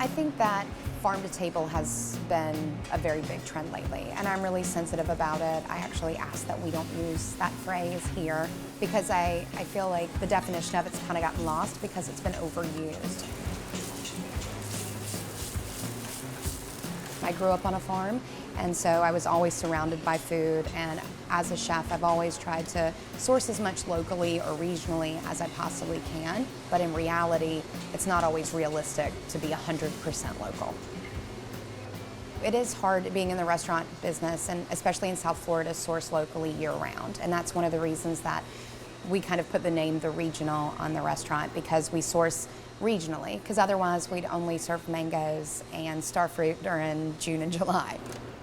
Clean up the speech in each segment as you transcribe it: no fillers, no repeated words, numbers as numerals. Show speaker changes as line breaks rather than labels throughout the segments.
I think that farm to table has been a very big trend lately, and I'm really sensitive about it. I actually ask that we don't use that phrase here because I feel like the definition of it's kind of gotten lost because it's been overused. I grew up on a farm, and so I was always surrounded by food, and as a chef I've always tried to source as much locally or regionally as I possibly can, but in reality it's not always realistic to be 100% local. It is hard being in the restaurant business, and especially in South Florida, source locally year-round, and that's one of the reasons that we kind of put the name The Regional on the restaurant, because we source regionally, because otherwise we'd only serve mangoes and starfruit during June and July.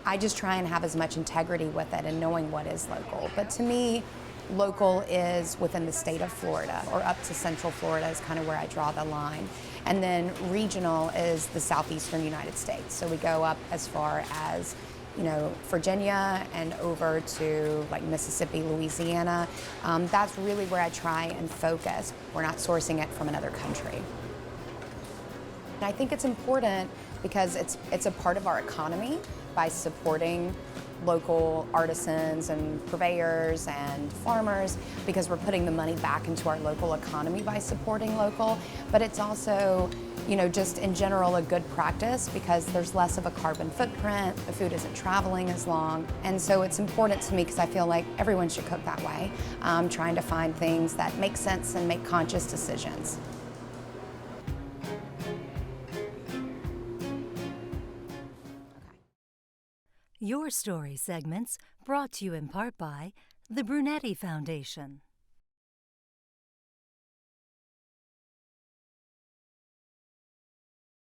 I just try and have as much integrity with it and knowing what is local. But to me, local is within the state of Florida, or up to Central Florida is kind of where I draw the line. And then regional is the southeastern United States. So we go up as far as, Virginia and over to like Mississippi, Louisiana. That's really where I try and focus. We're not sourcing it from another country. And I think it's important because it's a part of our economy by supporting local artisans and purveyors and farmers, because we're putting the money back into our local economy by supporting local. But it's also, just in general a good practice because there's less of a carbon footprint, the food isn't traveling as long. And so it's important to me because I feel like everyone should cook that way, trying to find things that make sense and make conscious decisions.
Your Story segments brought to you in part by the Brunetti Foundation.